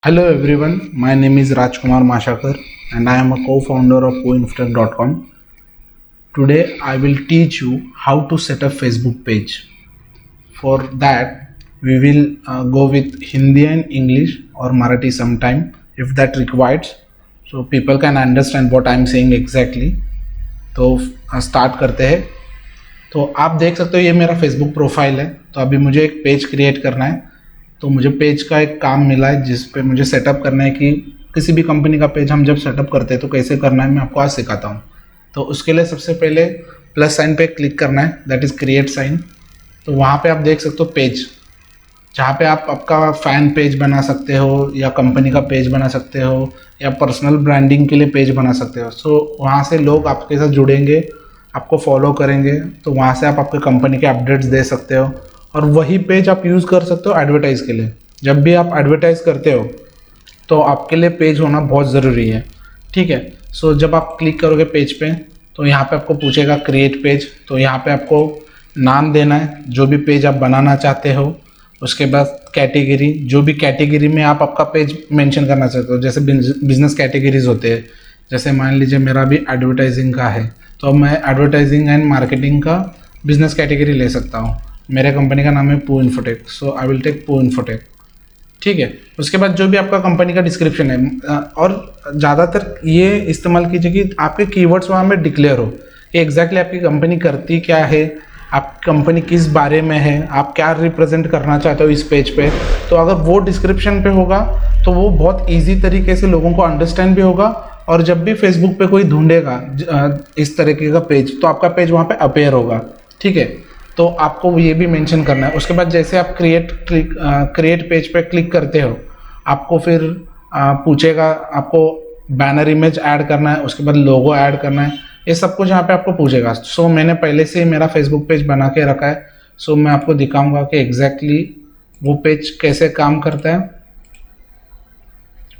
Hello everyone, my name is Rajkumar Mashakar and I am a co-founder of coinfotech.com. Today I will teach you how to set up Facebook page. For that we will go with Hindi and English or Marathi sometime if that required, so people can understand what I am saying exactly. तो start करते हैं। तो आप देख सकते हो ये मेरा फेसबुक प्रोफाइल है। तो अभी मुझे एक पेज क्रिएट करना है। तो मुझे पेज का एक काम मिला है जिस पे मुझे सेटअप करना है कि किसी भी कंपनी का पेज हम जब सेटअप करते हैं तो कैसे करना है, मैं आपको आज सिखाता हूँ। तो उसके लिए सबसे पहले प्लस साइन पे क्लिक करना है, दैट इज़ क्रिएट साइन। तो वहाँ पे आप देख सकते हो पेज, जहाँ पे आप आपका फ़ैन पेज बना सकते हो या कंपनी का पेज बना सकते हो या पर्सनल ब्रांडिंग के लिए पेज बना सकते हो। सो वहाँ से लोग आपके साथ जुड़ेंगे, आपको फॉलो करेंगे, तो वहाँ से आप आपके कंपनी के अपडेट्स दे सकते हो और वही पेज आप यूज़ कर सकते हो एडवर्टाइज़ के लिए। जब भी आप एडवर्टाइज़ करते हो तो आपके लिए पेज होना बहुत ज़रूरी है, ठीक है। सो जब आप क्लिक करोगे पेज पे तो यहाँ पे आपको पूछेगा क्रिएट पेज। तो यहाँ पे आपको नाम देना है जो भी पेज आप बनाना चाहते हो। उसके बाद कैटेगरी, जो भी कैटेगरी में आप आपका पेज मेंशन करना चाहते हो, जैसे बिजनेस कैटेगरीज होते हैं। जैसे मान लीजिए मेरा भी एडवर्टाइजिंग का है तो मैं एडवर्टाइजिंग एंड मार्केटिंग का बिजनेस कैटेगरी ले सकता हूँ। मेरे कंपनी का नाम है Pu Infotech, so I will take Pu Infotech, ठीक है। उसके बाद जो भी आपका कंपनी का डिस्क्रिप्शन है, और ज़्यादातर ये इस्तेमाल कीजिए कि आपके कीवर्ड्स वहाँ में डिक्लेयर हो कि एग्जैक्टली आपकी कंपनी करती क्या है, आप कंपनी किस बारे में है, आप क्या रिप्रेजेंट करना चाहते हो इस पेज पे। तो अगर वो डिस्क्रिप्शन पे होगा तो वो बहुत ईजी तरीके से लोगों को अंडरस्टैंड भी होगा, और जब भी फेसबुक पे कोई ढूंढेगा इस तरीके का पेज तो आपका पेज वहाँ पे अपेयर होगा, ठीक है। तो आपको ये भी मेंशन करना है। उसके बाद जैसे आप क्रिएट पेज पे क्लिक करते हो, आपको फिर पूछेगा आपको बैनर इमेज ऐड करना है, उसके बाद लोगो ऐड करना है, ये सब कुछ यहाँ पे आपको पूछेगा। सो मैंने पहले से ही मेरा फेसबुक पेज बना के रखा है। सो मैं आपको दिखाऊंगा कि एग्जैक्टली वो पेज कैसे काम करता है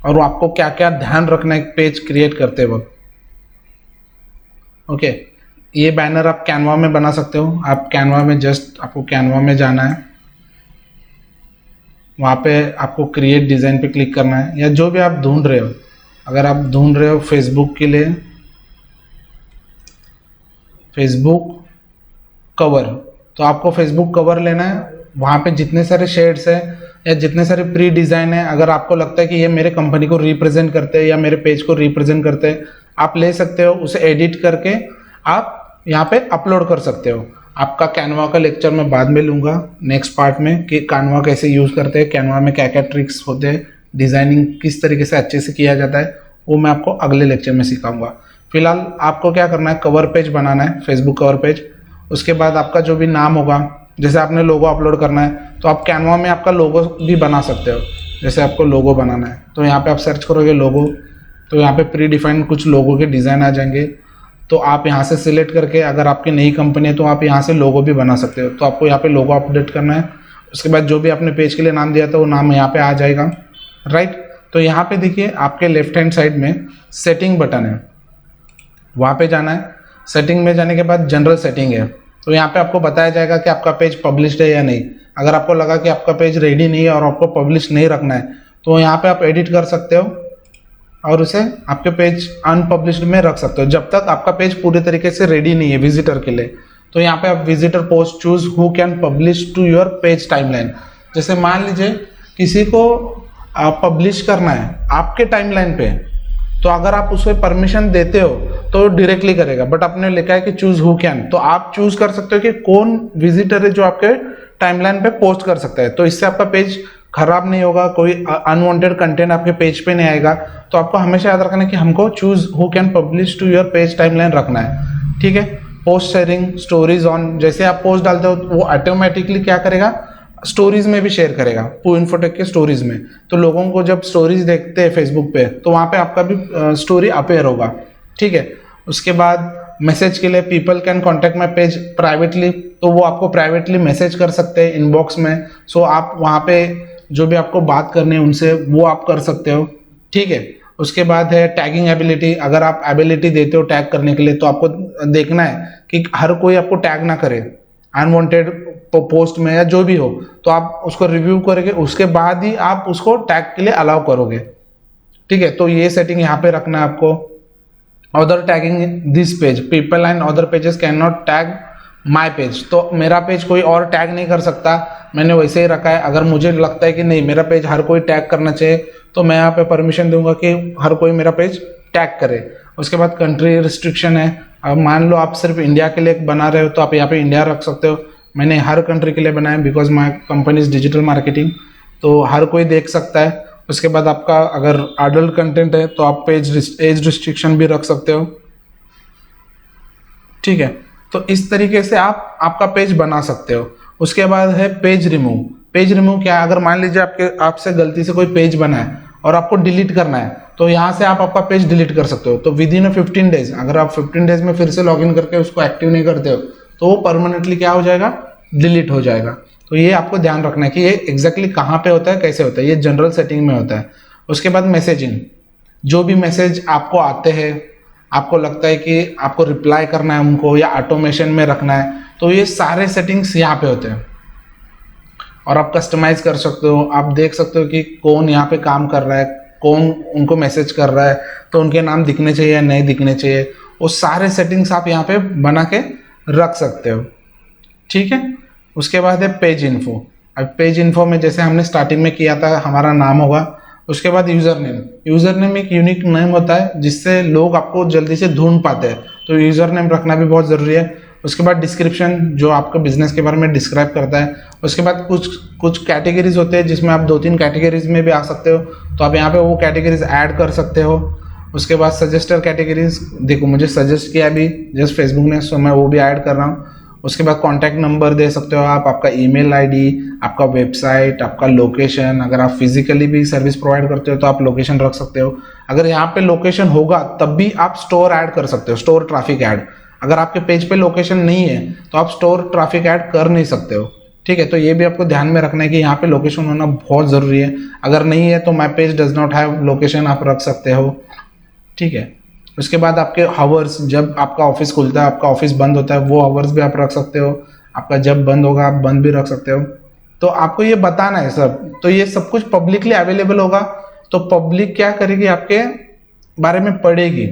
और आपको क्या क्या ध्यान रखना है पेज क्रिएट करते वक्त। ओके, ये बैनर आप कैनवा में बना सकते हो। आप कैनवा में आपको कैनवा में जाना है, वहाँ पे आपको क्रिएट डिज़ाइन पे क्लिक करना है, या जो भी आप ढूंढ रहे हो। अगर आप ढूंढ रहे हो फेसबुक के लिए फेसबुक कवर, तो आपको फेसबुक कवर लेना है। वहाँ पे जितने सारे शेड्स हैं या जितने सारे प्री डिज़ाइन हैं, अगर आपको लगता है कि ये मेरे कंपनी को रिप्रेजेंट करते हैं या मेरे पेज को रिप्रेजेंट करते हैं, आप ले सकते हो। उसे एडिट करके आप यहाँ पे अपलोड कर सकते हो। आपका कैनवा का लेक्चर मैं बाद में लूँगा नेक्स्ट पार्ट में कि कैनवा कैसे यूज़ करते हैं, कैनवा में क्या क्या ट्रिक्स होते हैं, डिज़ाइनिंग किस तरीके से अच्छे से किया जाता है, वो मैं आपको अगले लेक्चर में सिखाऊंगा। फिलहाल आपको क्या करना है, कवर पेज बनाना है, फेसबुक कवर पेज। उसके बाद आपका जो भी नाम होगा, जैसे आपने लोगो अपलोड करना है तो आप कैनवा में आपका लोगो भी बना सकते हो। जैसे आपको लोगो बनाना है तो यहाँ पे आप सर्च करोगे लोगो, तो यहाँ पे प्री डिफाइंड कुछ लोगों के डिज़ाइन आ जाएंगे। तो आप यहाँ से सिलेक्ट करके, अगर आपकी नई कंपनी है तो आप यहाँ से लोगो भी बना सकते हो। तो आपको यहाँ पे लोगो अपडेट करना है। उसके बाद जो भी आपने पेज के लिए नाम दिया था वो नाम यहाँ पे आ जाएगा, राइट। तो यहाँ पे देखिए आपके लेफ्ट हैंड साइड में सेटिंग बटन है, वहाँ पे जाना है। सेटिंग में जाने के बाद जनरल सेटिंग है, तो यहाँ पे आपको बताया जाएगा कि आपका पेज पब्लिश्ड है या नहीं। अगर आपको लगा कि आपका पेज रेडी नहीं है और आपको पब्लिश नहीं रखना है तो यहाँ पे आप एडिट कर सकते हो और उसे आपके पेज अनपब्लिश्ड में रख सकते हो, जब तक आपका पेज पूरे तरीके से रेडी नहीं है विजिटर के लिए। तो यहाँ पे आप visitor post choose who can publish to your page timeline. जैसे मान लीजिए किसी को पब्लिश करना है आपके टाइमलाइन पे, तो अगर आप उसे परमिशन देते हो तो डायरेक्टली करेगा, बट आपने लिखा है कि चूज हु कैन, तो आप चूज कर सकते हो कि कौन विजिटर है जो आपके टाइमलाइन पे पोस्ट कर सकता है। तो इससे आपका पेज खराब नहीं होगा, कोई अनवांटेड कंटेंट आपके पेज पे नहीं आएगा। तो आपको हमेशा याद रखना है कि हमको choose who can publish to your page timeline रखना है, ठीक है। पोस्ट शेयरिंग स्टोरीज ऑन, जैसे आप पोस्ट डालते हो वो ऑटोमेटिकली क्या करेगा, स्टोरीज में भी शेयर करेगा, पू इन्फोटेक के स्टोरीज में। तो लोगों को जब स्टोरीज देखते हैं फेसबुक पे तो वहाँ पे आपका भी स्टोरी अपेयर होगा, ठीक है। उसके बाद मैसेज के लिए people can contact my page privately, तो वो आपको प्राइवेटली मैसेज कर सकते हैं इनबॉक्स में। सो आप वहाँ पे जो भी आपको बात करनी है उनसे वो आप कर सकते हो, ठीक है। उसके बाद है टैगिंग एबिलिटी। अगर आप एबिलिटी देते हो टैग करने के लिए तो आपको देखना है कि हर कोई आपको टैग ना करे, अनवांटेड पोस्ट में या जो भी हो, तो आप उसको रिव्यू करोगे, उसके बाद ही आप उसको टैग के लिए अलाउ करोगे। ठीक है, तो ये सेटिंग यहाँ पे रखना है आपको। Other tagging this page, people and other pages can not tag my page, तो मेरा पेज कोई और टैग नहीं कर सकता, मैंने वैसे ही रखा है। अगर मुझे लगता है कि नहीं मेरा पेज हर कोई टैग करना चाहिए, तो मैं यहाँ पे परमिशन दूंगा कि हर कोई मेरा पेज टैग करे। उसके बाद कंट्री रिस्ट्रिक्शन है, अब मान लो आप सिर्फ इंडिया के लिए बना रहे हो तो आप यहाँ पे इंडिया रख सकते हो। मैंने हर कंट्री के लिए बनाया because my company is digital marketing, तो हर कोई देख सकता है। उसके बाद आपका अगर एडल्ट कंटेंट है तो आप एज रिस्ट्रिक्शन भी रख सकते हो। ठीक है, तो इस तरीके से आप आपका पेज बना सकते हो। उसके बाद है पेज रिमूव। पेज रिमूव क्या है, अगर मान लीजिए आपसे गलती से कोई पेज बना है और आपको डिलीट करना है, तो यहाँ से आप आपका पेज डिलीट कर सकते हो। तो विद इन 15 डेज, अगर आप 15 डेज में फिर से लॉगिन करके उसको एक्टिव नहीं करते हो तो वो परमानेंटली क्या हो जाएगा, डिलीट हो जाएगा। तो ये आपको ध्यान रखना है कि ये एग्जैक्टली कहाँ पे होता है, कैसे होता है। ये जनरल सेटिंग में होता है। उसके बाद मैसेजिंग, जो भी मैसेज आपको आते हैं, आपको लगता है कि आपको रिप्लाई करना है उनको या ऑटोमेशन में रखना है, तो ये सारे सेटिंग्स यहाँ पे होते हैं। और आप कस्टमाइज कर सकते हो, आप देख सकते हो कि कौन यहाँ पे काम कर रहा है, कौन उनको मैसेज कर रहा है, तो उनके नाम दिखने चाहिए या नहीं दिखने चाहिए, वो सारे सेटिंग्स आप यहाँ पे बना के रख सकते हो। ठीक है, उसके बाद है पेज इन्फो। अब पेज इन्फो में जैसे हमने स्टार्टिंग में किया था, हमारा नाम होगा, उसके बाद यूज़र नेम। यूज़र नेम एक यूनिक नेम होता है जिससे लोग आपको जल्दी से ढूंढ पाते हैं, तो यूज़र नेम रखना भी बहुत ज़रूरी है। उसके बाद डिस्क्रिप्शन, जो आपके बिजनेस के बारे में डिस्क्राइब करता है। उसके बाद कुछ कैटेगरीज होते हैं जिसमें आप 2-3 कैटेगरीज में भी आ सकते हो, तो आप यहाँ पे वो कैटेगरीज ऐड कर सकते हो। उसके बाद सजेस्टर कैटेगरीज, देखो मुझे सजेस्ट किया अभी जस्ट फेसबुक ने, सो मैं वो भी ऐड कर रहा हूँ। उसके बाद कॉन्टैक्ट नंबर दे सकते हो आप, आपका ईमेल आईडी, आपका वेबसाइट, आपका लोकेशन। अगर आप फिजिकली भी सर्विस प्रोवाइड करते हो तो आप लोकेशन रख सकते हो। अगर यहाँ पे लोकेशन होगा तब भी आप स्टोर ऐड कर सकते हो, स्टोर ट्रैफिक ऐड। अगर आपके पेज पे लोकेशन नहीं है तो आप स्टोर ट्रैफिक ऐड कर नहीं सकते हो। ठीक है, तो ये भी आपको ध्यान में रखना है कि यहाँ पे लोकेशन होना बहुत ज़रूरी है। अगर नहीं है तो my page does not have location आप रख सकते हो। ठीक है, उसके बाद आपके हावर्स, जब आपका ऑफिस खुलता है, आपका ऑफिस बंद होता है, वो हावर्स भी आप रख सकते हो। आपका जब बंद होगा आप बंद भी रख सकते हो। तो आपको ये बताना है सब, तो ये सब कुछ पब्लिकली अवेलेबल होगा, तो पब्लिक क्या करेगी, आपके बारे में पढ़ेगी,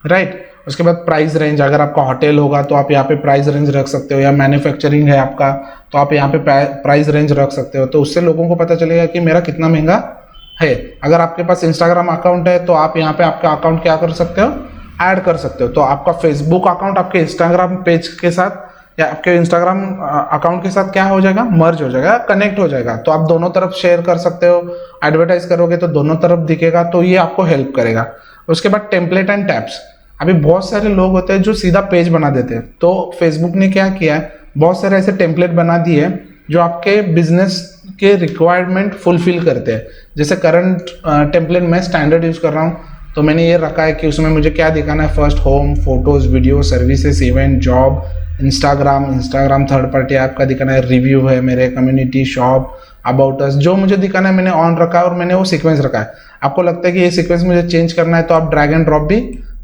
राइट। उसके बाद प्राइस रेंज, अगर आपका होटल होगा तो आप यहाँ पे प्राइस रेंज रख सकते हो, या मैन्युफैक्चरिंग है आपका तो आप यहाँ पे प्राइस रेंज रख सकते हो, तो उससे लोगों को पता चलेगा कि मेरा कितना महंगा है। अगर आपके पास इंस्टाग्राम अकाउंट है तो आप यहाँ पे आपका अकाउंट क्या कर सकते हो, ऐड कर सकते हो। तो आपका फेसबुक अकाउंट आपके इंस्टाग्राम पेज के साथ या आपके इंस्टाग्राम अकाउंट के साथ क्या हो जाएगा, मर्ज हो जाएगा, कनेक्ट हो जाएगा। तो आप दोनों तरफ शेयर कर सकते हो, एडवर्टाइज करोगे तो दोनों तरफ दिखेगा, तो ये आपको हेल्प करेगा। उसके बाद टेम्पलेट एंड टैब्स। अभी बहुत सारे लोग होते हैं जो सीधा पेज बना देते हैं, तो फेसबुक ने क्या किया है, बहुत सारे ऐसे टेम्पलेट बना दिए हैं जो आपके बिजनेस के रिक्वायरमेंट फुलफिल करते हैं। जैसे करंट टेम्पलेट मैं स्टैंडर्ड यूज कर रहा हूँ, तो मैंने ये रखा है कि उसमें मुझे क्या दिखाना है, first home, photos, video, services, event, job, Instagram third party app का दिखाना है, रिव्यू है मेरे, कम्युनिटी, शॉप, अबाउट अस, जो मुझे दिखाना है मैंने ऑन रखा है और मैंने वो सीक्वेंस रखा है। आपको लगता है कि ये सीक्वेंस मुझे चेंज करना है तो आप ड्रैग एंड ड्रॉप भी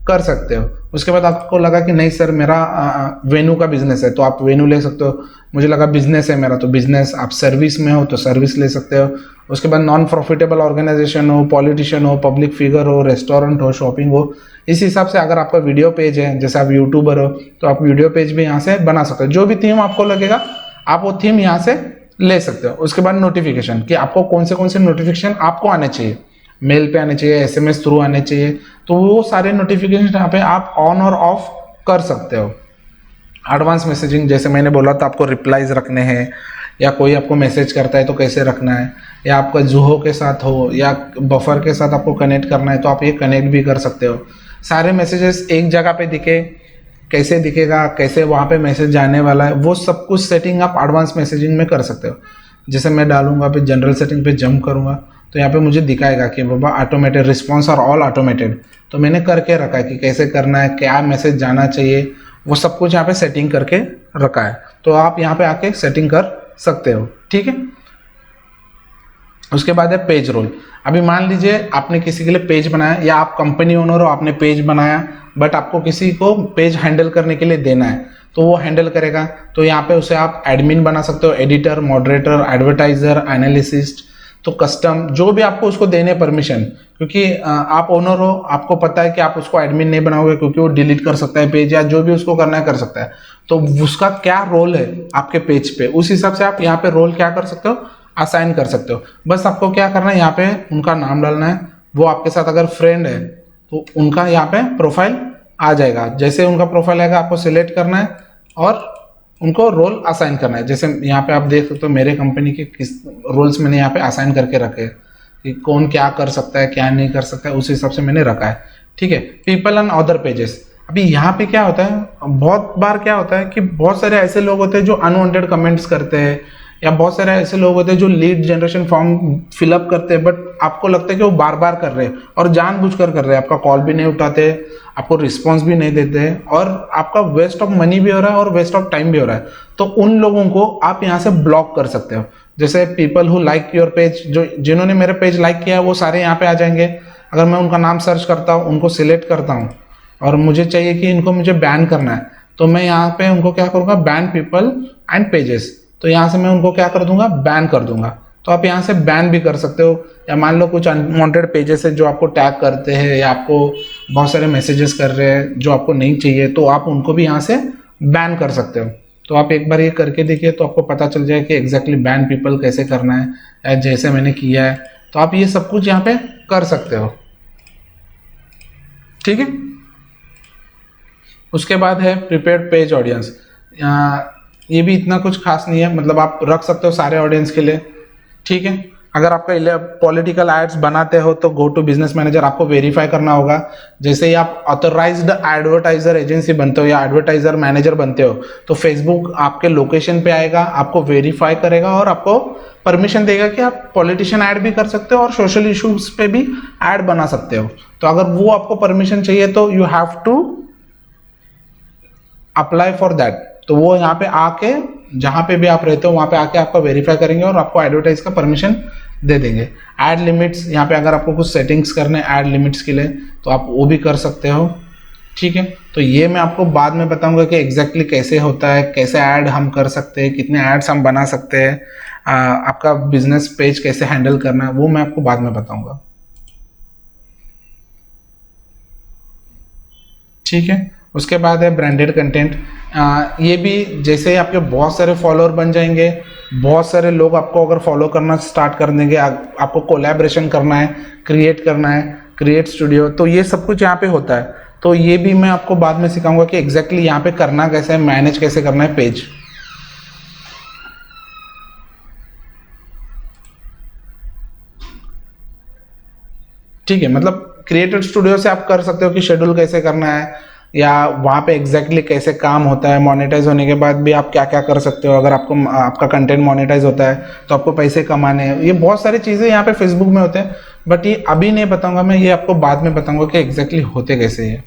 कर सकते हो। उसके बाद आपको लगा कि नहीं सर मेरा वेन्यू का बिजनेस है, तो आप वेन्यू ले सकते हो। मुझे लगा बिजनेस है मेरा, तो बिजनेस। आप सर्विस में हो तो सर्विस ले सकते हो। उसके बाद नॉन प्रॉफिटेबल ऑर्गेनाइजेशन हो, पॉलिटिशियन हो, पब्लिक फिगर हो, रेस्टोरेंट हो, शॉपिंग हो, इस हिसाब से अगर आपका वीडियो पेज है, जैसे आप यूट्यूबर हो तो आप वीडियो पेज भी यहाँ से बना सकते हो। जो भी थीम आपको लगेगा आप वो थीम यहाँ से ले सकते हो। उसके बाद नोटिफिकेशन, कि आपको कौन से नोटिफिकेशन आपको आने चाहिए, मेल पे आने चाहिए, एसएमएस थ्रू आने चाहिए, तो वो सारे नोटिफिकेशन यहाँ पे आप ऑन और ऑफ कर सकते हो। एडवांस मैसेजिंग, जैसे मैंने बोला था आपको रिप्लाईज रखने हैं, या कोई आपको मैसेज करता है तो कैसे रखना है, या आपका जूहो के साथ हो या बफर के साथ आपको कनेक्ट करना है तो आप ये कनेक्ट भी कर सकते हो। सारे मैसेजेस एक जगह पे दिखे, कैसे दिखेगा, कैसे वहाँ पे मैसेज जाने वाला है, वो सब कुछ सेटिंग आप एडवांस मैसेजिंग में कर सकते हो। जैसे मैं डालूंगा पे जनरल सेटिंग पे जंप करूँगा तो यहाँ पे मुझे दिखाएगा कि बाबा ऑटोमेटेड रिस्पॉन्स और ऑल ऑटोमेटेड, तो मैंने करके रखा है कि कैसे करना है, क्या मैसेज जाना चाहिए, वो सब कुछ यहाँ पे सेटिंग करके रखा है। तो आप यहाँ पे आके सेटिंग कर सकते हो। ठीक है, उसके बाद है पेज रोल। अभी मान लीजिए आपने किसी के लिए पेज बनाया, या आप कंपनी ओनर हो, आपने पेज बनाया, बट आपको किसी को पेज हैंडल करने के लिए देना है, तो वो हैंडल करेगा। तो यहाँ पे उसे आप एडमिन बना सकते हो, एडिटर, मॉडरेटर, एडवर्टाइजर, एनालिसिस्ट, तो कस्टम, जो भी आपको उसको देने परमिशन, क्योंकि आप ओनर हो, आपको पता है कि आप उसको एडमिन नहीं बनाओगे, क्योंकि वो डिलीट कर सकता है पेज, या जो भी उसको करना है कर सकता है। तो उसका क्या रोल है आपके पेज पे, उस हिसाब से आप यहाँ पे रोल क्या कर सकते हो, असाइन कर सकते हो। बस आपको क्या करना है, यहाँ पे उनका नाम डालना है, वो आपके साथ अगर फ्रेंड है तो उनका यहाँ पे प्रोफाइल आ जाएगा। जैसे उनका प्रोफाइल आएगा आपको सिलेक्ट करना है और उनको रोल असाइन करना है। जैसे यहाँ पे आप देख सकते हो मेरे कंपनी के किस रोल्स मैंने यहाँ पे असाइन करके रखे हैं कि कौन क्या कर सकता है, क्या नहीं कर सकता है, उस हिसाब से मैंने रखा है। ठीक है, पीपल एंड अदर पेजेस। अभी यहाँ पे क्या होता है, बहुत बार क्या होता है कि बहुत सारे ऐसे लोग होते हैं जो अनवांटेड कमेंट्स करते हैं, या बहुत सारे ऐसे लोग होते हैं जो लीड जनरेशन फॉर्म फिलअप करते हैं, बट आपको लगता है कि वो बार बार कर रहे हैं और जानबूझकर कर रहे हैं, आपका कॉल भी नहीं उठाते, आपको रिस्पॉन्स भी नहीं देते, और आपका वेस्ट ऑफ मनी भी हो रहा है और वेस्ट ऑफ टाइम भी हो रहा है। तो उन लोगों को आप यहाँ से ब्लॉक कर सकते हो। जैसे people who like your page, जो जिन्होंने मेरे पेज लाइक किया है वो सारे यहाँ पे आ जाएंगे। अगर मैं उनका नाम सर्च करता हूँ, उनको सिलेक्ट करता हूँ और मुझे चाहिए कि इनको मुझे बैन करना है, तो मैं यहाँ पे उनको क्या करूँगा, बैन पीपल एंड पेजेस। तो यहाँ से मैं उनको क्या कर दूंगा, बैन कर दूंगा। तो आप यहाँ से बैन भी कर सकते हो। या मान लो कुछ अनवांटेड पेजेस है जो आपको टैग करते हैं या आपको बहुत सारे मैसेजेस कर रहे हैं जो आपको नहीं चाहिए, तो आप उनको भी यहाँ से बैन कर सकते हो। तो आप एक बार ये करके देखिए तो आपको पता चल जाए कि एग्जैक्टली बैन पीपल कैसे करना है, जैसे मैंने किया है। तो आप ये सब कुछ यहाँ पे कर सकते हो। ठीक है, उसके बाद है प्रिपेयर्ड पेज ऑडियंस। ये भी इतना कुछ खास नहीं है, मतलब आप रख सकते हो सारे ऑडियंस के लिए। ठीक है, अगर आपका पॉलिटिकल एड्स बनाते हो तो गो टू बिजनेस मैनेजर आपको वेरीफाई करना होगा। जैसे ही आप ऑथराइज्ड एडवर्टाइजर एजेंसी बनते हो या एडवर्टाइजर मैनेजर बनते हो, तो फेसबुक आपके लोकेशन पे आएगा, आपको वेरीफाई करेगा और आपको परमिशन देगा कि आप पॉलिटिशियन ऐड भी कर सकते हो और सोशल इश्यूज पे भी ऐड बना सकते हो। तो अगर वो आपको परमिशन चाहिए तो you have to apply for that. तो वो यहाँ पे आके, जहाँ पे भी आप रहते हो वहाँ पे आके आपका वेरीफाई करेंगे और आपको एडवर्टाइज का परमिशन दे देंगे। ऐड लिमिट्स, यहाँ पे अगर आपको कुछ सेटिंग्स करने ऐड लिमिट्स के लिए तो आप वो भी कर सकते हो। ठीक है, तो ये मैं आपको बाद में बताऊंगा कि एग्जैक्टली कैसे होता है, कैसे ऐड हम कर सकते हैं, कितने ऐड्स हम बना सकते हैं, आपका बिजनेस पेज कैसे हैंडल करना है, वो मैं आपको बाद में बताऊंगा। ठीक है, उसके बाद है ब्रांडेड कंटेंट। ये भी जैसे ही आपके बहुत सारे फॉलोअर बन जाएंगे, बहुत सारे लोग आपको अगर फॉलो करना स्टार्ट कर देंगे, आपको कोलैबोरेशन करना है, क्रिएट करना है, क्रिएट स्टूडियो, तो ये सब कुछ यहाँ पे होता है। तो ये भी मैं आपको बाद में सिखाऊंगा कि एग्जैक्टली यहाँ पे करना कैसे है, मैनेज कैसे करना है पेज। ठीक है, मतलब क्रिएटेड स्टूडियो से आप कर सकते हो कि शेड्यूल कैसे करना है, या वहाँ पे एग्जैक्टली कैसे काम होता है। मोनेटाइज होने के बाद भी आप क्या क्या कर सकते हो, अगर आपको आपका कंटेंट मोनेटाइज होता है तो आपको पैसे कमाने हैं। ये बहुत सारी चीज़ें यहाँ पे फेसबुक में होते हैं, बट ये अभी नहीं बताऊंगा मैं, ये आपको बाद में बताऊंगा कि एग्जैक्टली होते कैसे है।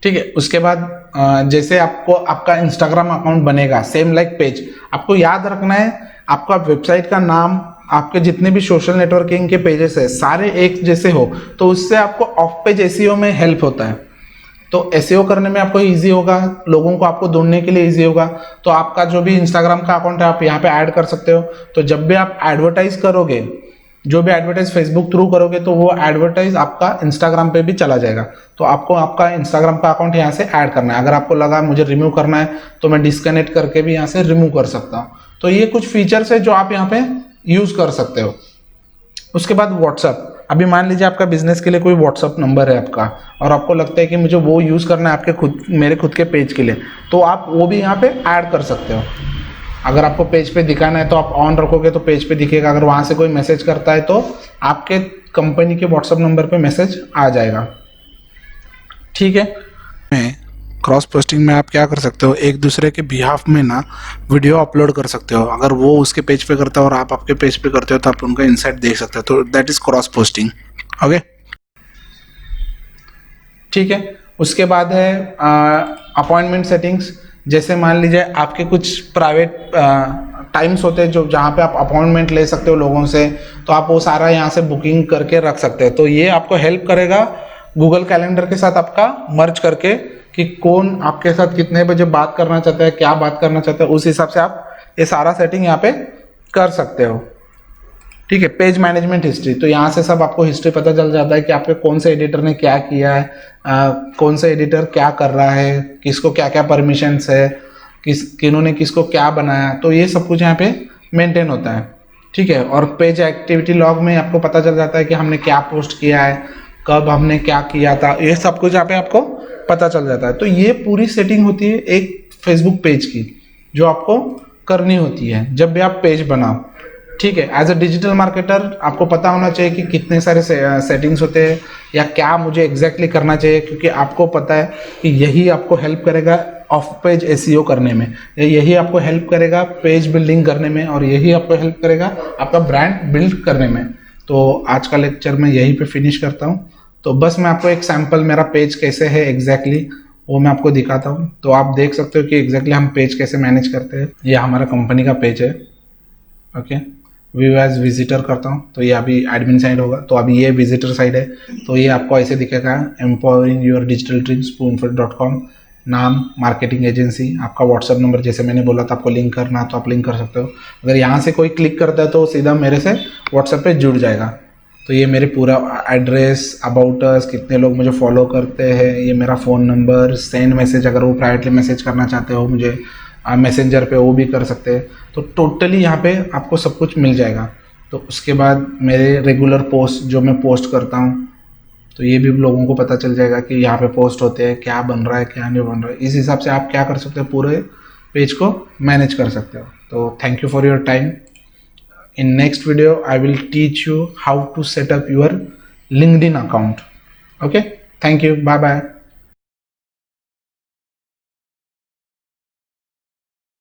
ठीक है, उसके बाद जैसे आपको आपका इंस्टाग्राम अकाउंट बनेगा सेम लाइक पेज, आपको याद रखना है आपका वेबसाइट का नाम, आपके जितने भी सोशल नेटवर्किंग के पेजेस है सारे एक जैसे हो, तो उससे आपको ऑफ पेज एसईओ में हेल्प होता है। तो एसईओ करने में आपको इजी होगा, लोगों को आपको ढूंढने के लिए इजी होगा। तो आपका जो भी इंस्टाग्राम का अकाउंट है आप यहाँ पे ऐड कर सकते हो। तो जब भी आप एडवर्टाइज करोगे, जो भी एडवर्टाइज फेसबुक थ्रू करोगे, तो वो एडवर्टाइज आपका इंस्टाग्राम पे भी चला जाएगा। तो आपको आपका इंस्टाग्राम का अकाउंट यहाँ से ऐड करना है। अगर आपको लगा मुझे रिमूव करना है तो मैं डिस्कनेक्ट करके भी यहाँ से रिमूव कर सकता हूँ। तो ये कुछ फीचर्स है जो आप यहाँ पे यूज कर सकते हो। उसके बाद व्हाट्सअप। अभी मान लीजिए आपका बिजनेस के लिए कोई व्हाट्सअप नंबर है आपका, और आपको लगता है कि मुझे वो यूज़ करना है आपके मेरे खुद के पेज के लिए, तो आप वो भी यहाँ पे ऐड कर सकते हो। अगर आपको पेज पे दिखाना है तो आप ऑन रखोगे तो पेज पे दिखेगा। अगर वहाँ से कोई मैसेज करता है तो आपके कंपनी के व्हाट्सअप नंबर पे मैसेज आ जाएगा। ठीक है, क्रॉस पोस्टिंग में आप क्या कर सकते हो, एक दूसरे के बिहाफ में ना वीडियो अपलोड कर सकते हो। अगर वो उसके पेज पे करता है और आप आपके पेज पे करते हो तो आप उनका इनसाइट देख सकते हो। तो that is cross posting. Okay, ठीक है। उसके बाद है अपॉइंटमेंट सेटिंग्स। जैसे मान लीजिए आपके कुछ प्राइवेट टाइम्स होते हैं जो जहाँ पे आप अपॉइंटमेंट ले सकते हो लोगों से, तो आप वो सारा यहाँ से बुकिंग करके रख सकते हैं। तो ये आपको हेल्प करेगा गूगल कैलेंडर के साथ आपका मर्ज करके कि कौन आपके साथ कितने बजे बात करना चाहता है, क्या बात करना चाहता है, उस हिसाब से आप ये सारा सेटिंग यहाँ पे कर सकते हो। ठीक है। पेज मैनेजमेंट हिस्ट्री, तो यहाँ से सब आपको हिस्ट्री पता चल जाता है कि आपके कौन से एडिटर ने क्या किया है, कौन सा एडिटर क्या कर रहा है, किसको क्या क्या परमिशंस है, किन्होंने किसको क्या बनाया, तो ये सब कुछ यहाँ पे मेंटेन होता है। ठीक है। और पेज एक्टिविटी लॉग में आपको पता चल जाता है कि हमने क्या पोस्ट किया है, कब हमने क्या किया था, ये सब कुछ यहाँ पे आपको पता चल जाता है। तो ये पूरी सेटिंग होती है एक फेसबुक पेज की, जो आपको करनी होती है जब भी आप पेज बनाओ। ठीक है। एज अ डिजिटल मार्केटर आपको पता होना चाहिए कि कितने सारे सेटिंग्स होते हैं या क्या मुझे एग्जैक्टली करना चाहिए, क्योंकि आपको पता है कि यही आपको हेल्प करेगा ऑफ पेज एसईओ करने में, यही आपको हेल्प करेगा पेज बिल्डिंग करने में, और यही आपको हेल्प करेगा आपका ब्रांड बिल्ड करने में। तो आज का लेक्चर मैं यहीं पे फिनिश करता हूँ। तो बस मैं आपको एक सैम्पल मेरा पेज कैसे है एग्जैक्टली वो मैं आपको दिखाता हूँ। तो आप देख सकते हो कि एग्जैक्टली हम पेज कैसे मैनेज करते हैं। ये हमारा कंपनी का पेज है। ओके, व्यू एज विजिटर करता हूँ तो ये अभी एडमिन साइड होगा, तो अभी ये विजिटर साइड है। तो ये आपको ऐसे दिखेगा, empowering your digital dreams spoonfed.com, नाम मार्केटिंग एजेंसी, आपका व्हाट्सअप नंबर जैसे मैंने बोला था आपको लिंक करना, तो आप लिंक कर सकते हो। अगर यहाँ से कोई क्लिक करता है तो सीधा मेरे से व्हाट्सएप पे जुड़ जाएगा। तो ये मेरे पूरा एड्रेस, अबाउट अस, कितने लोग मुझे फॉलो करते हैं, ये मेरा फ़ोन नंबर, सेंड मैसेज, अगर वो प्राइवेटली मैसेज करना चाहते हो मुझे मैसेंजर पे वो भी कर सकते हैं। तो टोटली यहाँ पे आपको सब कुछ मिल जाएगा। तो उसके बाद मेरे रेगुलर पोस्ट जो मैं पोस्ट करता हूँ, तो ये भी लोगों को पता चल जाएगा कि यहाँ पे पोस्ट होते हैं, क्या बन रहा है क्या नहीं बन रहा है। इस हिसाब से आप क्या कर सकते हो, पूरे पेज को मैनेज कर सकते हो। तो thank you for your time. In next video, I will teach you how to set up your LinkedIn account. Okay, thank you. Bye bye.